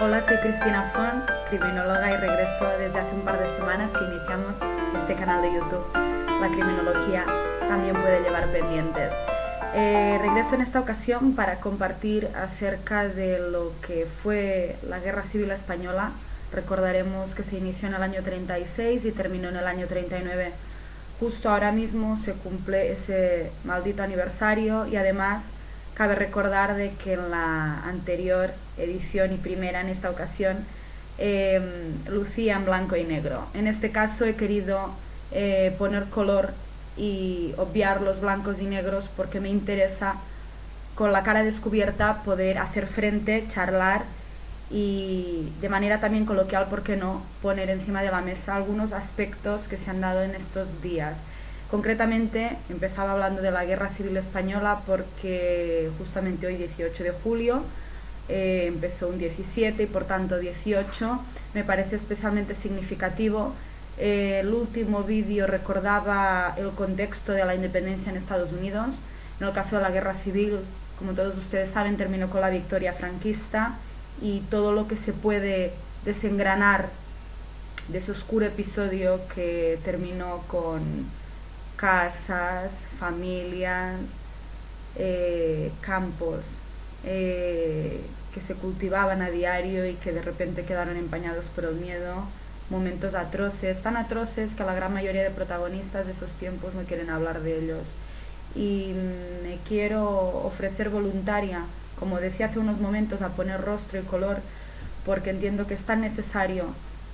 Hola, soy Cristina Font, criminóloga y regreso desde hace un par de semanas que iniciamos este canal de YouTube. La criminología también puede llevar pendientes. Regreso en esta ocasión para compartir acerca de lo que fue la Guerra Civil Española. Recordaremos que se inició en el año 36 y terminó en el año 39. Justo ahora mismo se cumple ese maldito aniversario y además cabe recordar de que en la anterior edición y primera en esta ocasión lucía en blanco y negro. En este caso he querido poner color y obviar los blancos y negros porque me interesa con la cara descubierta poder hacer frente, charlar y de manera también coloquial, ¿por qué no?, poner encima de la mesa algunos aspectos que se han dado en estos días. Concretamente, empezaba hablando de la Guerra Civil Española porque justamente hoy, 18 de julio, empezó un 17 y por tanto 18 me parece especialmente significativo. El último vídeo recordaba el contexto de la independencia en Estados Unidos. En el caso de la Guerra Civil, como todos ustedes saben, terminó con la victoria franquista y todo lo que se puede desengranar de ese oscuro episodio que terminó con casas, familias, campos que se cultivaban a diario y que de repente quedaron empañados por el miedo, momentos atroces, tan atroces que la gran mayoría de protagonistas de esos tiempos no quieren hablar de ellos. Y me quiero ofrecer voluntaria, como decía hace unos momentos, a poner rostro y color, porque entiendo que es tan necesario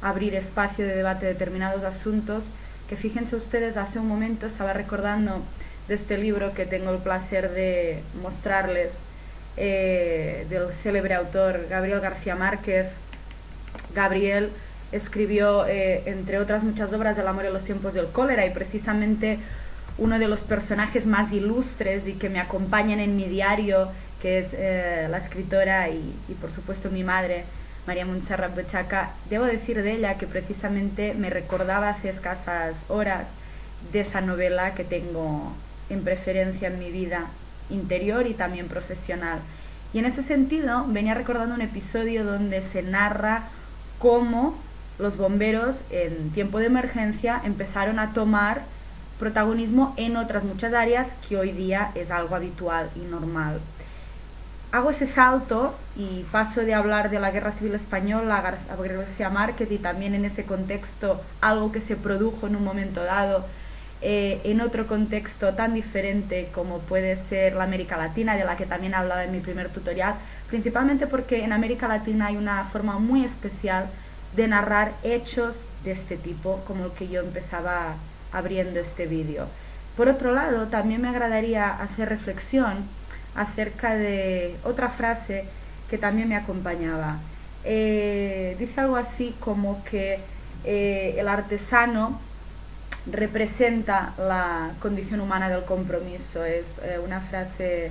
abrir espacio de debate de determinados asuntos, que fíjense ustedes, hace un momento estaba recordando de este libro que tengo el placer de mostrarles, del célebre autor Gabriel García Márquez. Gabriel escribió, entre otras muchas obras, El amor en los tiempos del cólera, y precisamente uno de los personajes más ilustres y que me acompañan en mi diario, que es la escritora y por supuesto mi madre, María Montserrat Bochaca. Debo decir de ella que precisamente me recordaba hace escasas horas de esa novela que tengo en preferencia en mi vida interior y también profesional. Y en ese sentido venía recordando un episodio donde se narra cómo los bomberos en tiempo de emergencia empezaron a tomar protagonismo en otras muchas áreas que hoy día es algo habitual y normal. Hago ese salto y paso de hablar de la Guerra Civil Española a García Márquez y también en ese contexto algo que se produjo en un momento dado en otro contexto tan diferente como puede ser la América Latina, de la que también hablaba en mi primer tutorial, principalmente porque en América Latina hay una forma muy especial de narrar hechos de este tipo, como el que yo empezaba abriendo este vídeo. Por otro lado, también me agradaría hacer reflexión acerca de otra frase que también me acompañaba. Dice algo así como que el artesano representa la condición humana del compromiso. Es una frase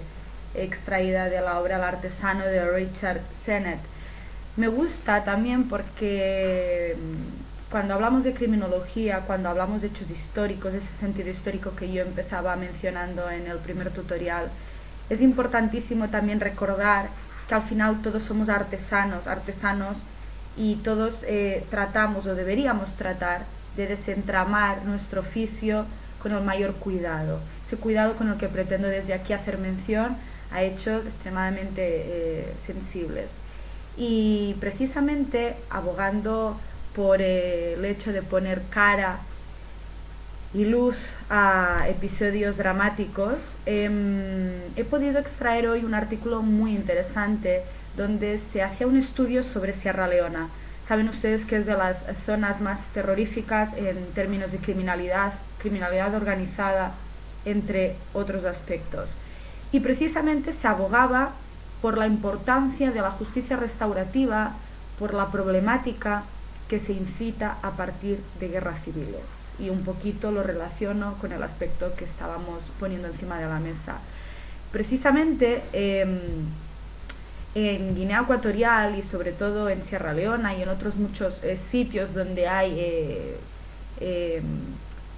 extraída de la obra El artesano de Richard Sennett. Me gusta también porque cuando hablamos de criminología, cuando hablamos de hechos históricos, ese sentido histórico que yo empezaba mencionando en el primer tutorial, es importantísimo también recordar que al final todos somos artesanos y todos tratamos o deberíamos tratar de desentramar nuestro oficio con el mayor cuidado. Ese cuidado con el que pretendo desde aquí hacer mención a hechos extremadamente sensibles. Y precisamente abogando por el hecho de poner cara y luz a episodios dramáticos, he podido extraer hoy un artículo muy interesante donde se hacía un estudio sobre Sierra Leona. Saben ustedes que es de las zonas más terroríficas en términos de criminalidad organizada, entre otros aspectos. Y precisamente se abogaba por la importancia de la justicia restaurativa, por la problemática que se incita a partir de guerras civiles. Y un poquito lo relaciono con el aspecto que estábamos poniendo encima de la mesa. Precisamente en Guinea Ecuatorial y sobre todo en Sierra Leona y en otros muchos sitios donde hay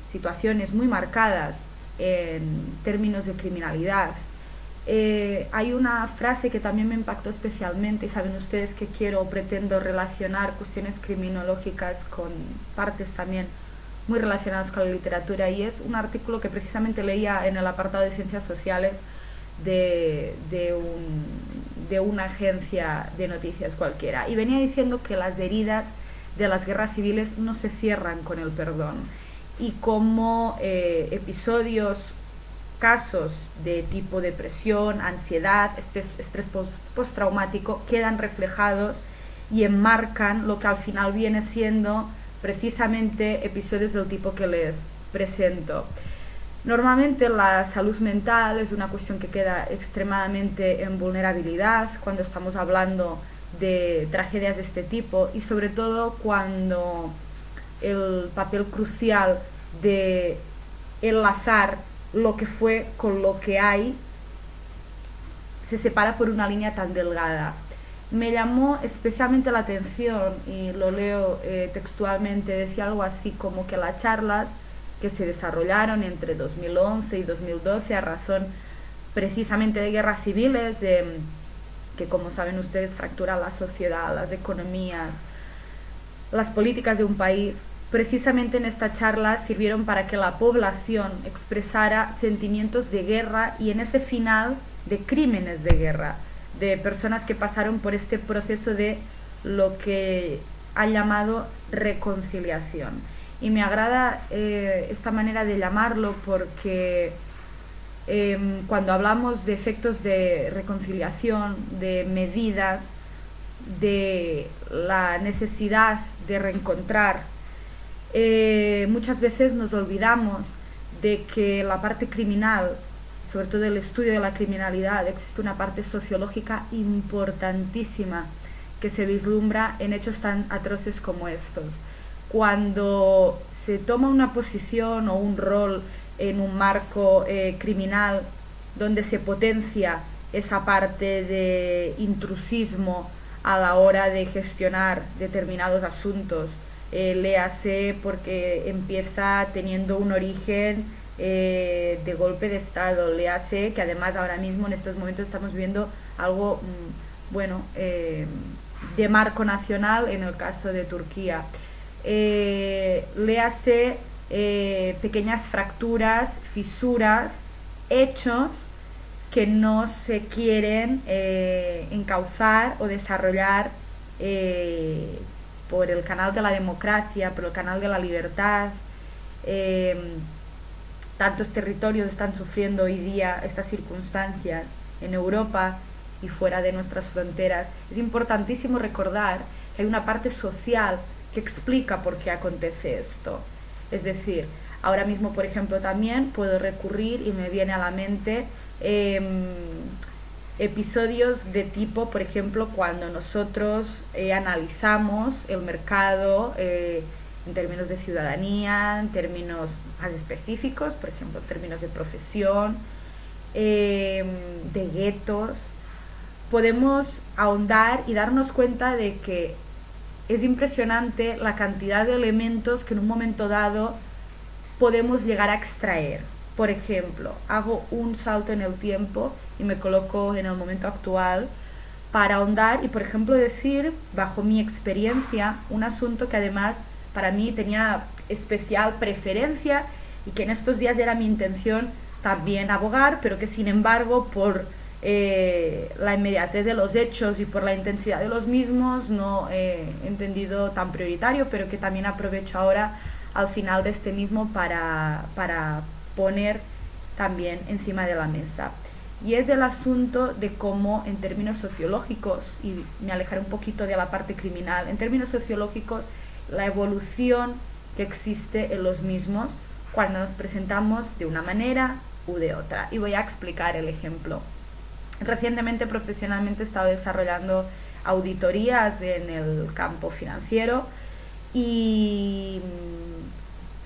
situaciones muy marcadas en términos de criminalidad, hay una frase que también me impactó especialmente, y saben ustedes que quiero o pretendo relacionar cuestiones criminológicas con partes también muy relacionadas con la literatura, y es un artículo que precisamente leía en el apartado de ciencias sociales de una agencia de noticias cualquiera, y venía diciendo que las heridas de las guerras civiles no se cierran con el perdón, y como episodios, casos de tipo depresión, ansiedad, estrés postraumático quedan reflejados y enmarcan lo que al final viene siendo precisamente episodios del tipo que les presento. Normalmente la salud mental es una cuestión que queda extremadamente en vulnerabilidad cuando estamos hablando de tragedias de este tipo, y sobre todo cuando el papel crucial de enlazar lo que fue con lo que hay se separa por una línea tan delgada. Me llamó especialmente la atención, y lo leo textualmente, decía algo así como que las charlas que se desarrollaron entre 2011 y 2012 a razón precisamente de guerras civiles, que como saben ustedes fracturan la sociedad, las economías, las políticas de un país, precisamente en esta charla sirvieron para que la población expresara sentimientos de guerra y en ese final de crímenes de guerra, de personas que pasaron por este proceso de lo que han llamado reconciliación. Y me agrada esta manera de llamarlo porque cuando hablamos de efectos de reconciliación, de medidas, de la necesidad de reencontrar, muchas veces nos olvidamos de que la parte criminal, sobre todo el estudio de la criminalidad, existe una parte sociológica importantísima que se vislumbra en hechos tan atroces como estos. Cuando se toma una posición o un rol en un marco criminal donde se potencia esa parte de intrusismo a la hora de gestionar determinados asuntos, léase porque empieza teniendo un origen de golpe de Estado, léase que además ahora mismo en estos momentos estamos viendo algo de marco nacional en el caso de Turquía, léase pequeñas fracturas, fisuras, hechos que no se quieren encauzar o desarrollar por el canal de la democracia, por el canal de la libertad. Tantos territorios están sufriendo hoy día estas circunstancias en Europa y fuera de nuestras fronteras. Es importantísimo recordar que hay una parte social que explica por qué acontece esto. Es decir, ahora mismo, por ejemplo, también puedo recurrir y me viene a la mente episodios de tipo, por ejemplo, cuando nosotros analizamos el mercado en términos de ciudadanía, en términos más específicos, por ejemplo, en términos de profesión, de guetos, podemos ahondar y darnos cuenta de que es impresionante la cantidad de elementos que en un momento dado podemos llegar a extraer. Por ejemplo, hago un salto en el tiempo y me coloco en el momento actual para ahondar y, por ejemplo, decir, bajo mi experiencia, un asunto que además para mí tenía especial preferencia y que en estos días era mi intención también abogar, pero que sin embargo por la inmediatez de los hechos y por la intensidad de los mismos no he entendido tan prioritario, pero que también aprovecho ahora al final de este mismo para poner también encima de la mesa. Y es el asunto de cómo en términos sociológicos, y me alejaré un poquito de la parte criminal, en términos sociológicos la evolución que existe en los mismos cuando nos presentamos de una manera u de otra. Y voy a explicar el ejemplo. Recientemente profesionalmente he estado desarrollando auditorías en el campo financiero y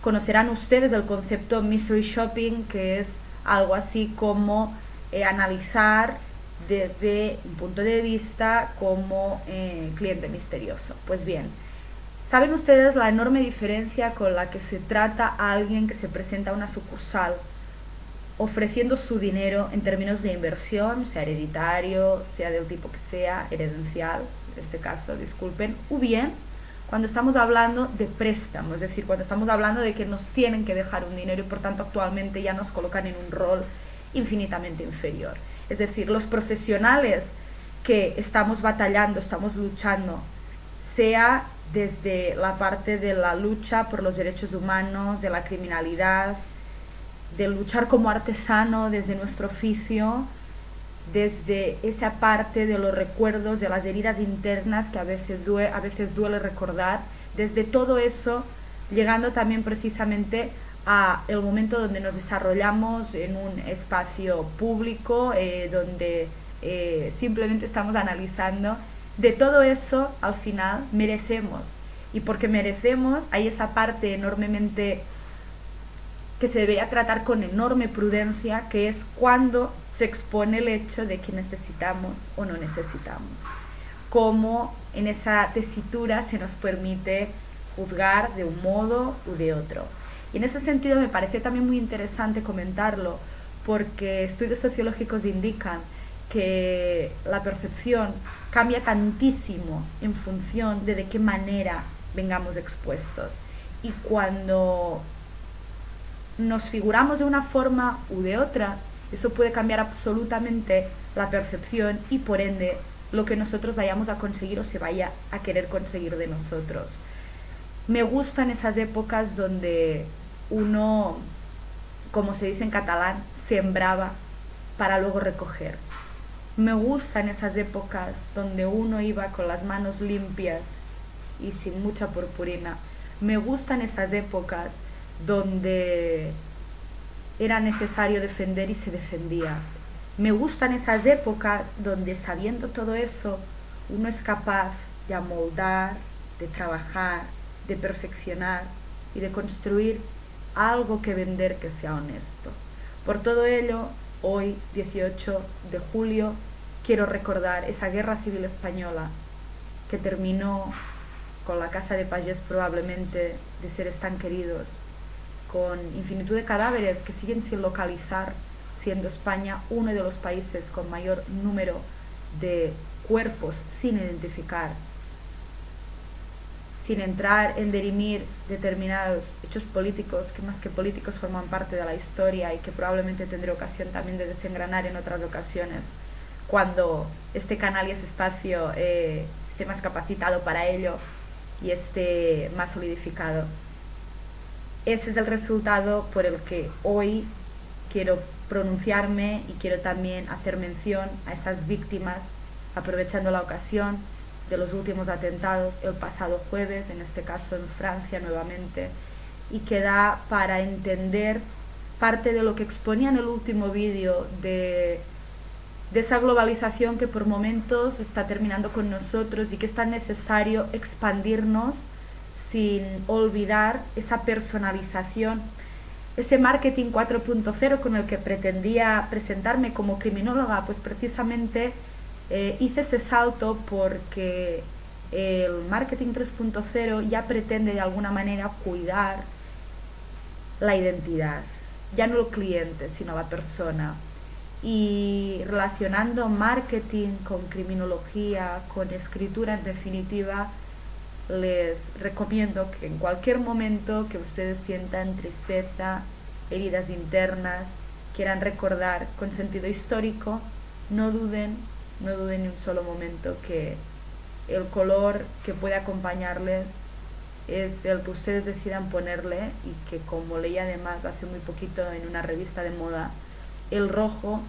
conocerán ustedes el concepto mystery shopping, que es algo así como analizar desde un punto de vista como cliente misterioso. Pues bien, ¿saben ustedes la enorme diferencia con la que se trata a alguien que se presenta a una sucursal ofreciendo su dinero en términos de inversión, sea hereditario, sea del tipo que sea, heredencial, en este caso, disculpen, o bien cuando estamos hablando de préstamos, es decir, cuando estamos hablando de que nos tienen que dejar un dinero y por tanto actualmente ya nos colocan en un rol infinitamente inferior. Es decir, los profesionales que estamos batallando, estamos luchando, sea desde la parte de la lucha por los derechos humanos, de la criminalidad, de luchar como artesano desde nuestro oficio, desde esa parte de los recuerdos, de las heridas internas que a veces duele recordar, desde todo eso, llegando también precisamente a el momento donde nos desarrollamos en un espacio público, donde simplemente estamos analizando. De todo eso, al final, merecemos. Y porque merecemos, hay esa parte enormemente que se debería tratar con enorme prudencia, que es cuando se expone el hecho de que necesitamos o no necesitamos. Cómo en esa tesitura se nos permite juzgar de un modo u de otro. Y en ese sentido me pareció también muy interesante comentarlo, porque estudios sociológicos indican que la percepción cambia tantísimo en función de qué manera vengamos expuestos. Y cuando nos figuramos de una forma u de otra, eso puede cambiar absolutamente la percepción y por ende lo que nosotros vayamos a conseguir o se vaya a querer conseguir de nosotros. Me gustan esas épocas donde uno, como se dice en catalán, sembraba para luego recoger. Me gustan esas épocas donde uno iba con las manos limpias y sin mucha purpurina. Me gustan esas épocas donde era necesario defender y se defendía. Me gustan esas épocas donde, sabiendo todo eso, uno es capaz de amoldar, de trabajar, de perfeccionar y de construir algo que vender que sea honesto. Por todo ello, hoy, 18 de julio, quiero recordar esa guerra civil española que terminó con la casa de payés probablemente de seres tan queridos, con infinitud de cadáveres que siguen sin localizar, siendo España uno de los países con mayor número de cuerpos sin identificar, sin entrar en dirimir determinados hechos políticos que más que políticos forman parte de la historia y que probablemente tendré ocasión también de desengranar en otras ocasiones cuando este canal y ese espacio esté más capacitado para ello y esté más solidificado. Ese es el resultado por el que hoy quiero pronunciarme y quiero también hacer mención a esas víctimas, aprovechando la ocasión de los últimos atentados el pasado jueves, en este caso en Francia nuevamente, y que da para entender parte de lo que exponía en el último vídeo de esa globalización que por momentos está terminando con nosotros y que es tan necesario expandirnos sin olvidar esa personalización, ese marketing 4.0 con el que pretendía presentarme como criminóloga. Pues precisamente hice ese salto porque el marketing 3.0 ya pretende de alguna manera cuidar la identidad, ya no el cliente, sino la persona. Y relacionando marketing con criminología, con escritura en definitiva, les recomiendo que en cualquier momento que ustedes sientan tristeza, heridas internas, quieran recordar con sentido histórico, no duden ni un solo momento que el color que puede acompañarles es el que ustedes decidan ponerle, y que, como leí además hace muy poquito en una revista de moda, el rojo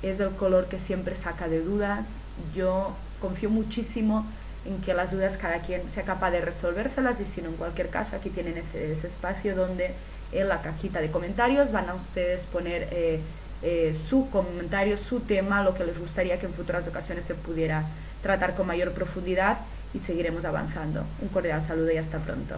es el color que siempre saca de dudas. Yo confío muchísimo en que las dudas cada quien sea capaz de resolvérselas, y si no, en cualquier caso aquí tienen ese espacio donde en la cajita de comentarios van a ustedes poner su comentario, su tema, lo que les gustaría que en futuras ocasiones se pudiera tratar con mayor profundidad, y seguiremos avanzando. Un cordial saludo y hasta pronto.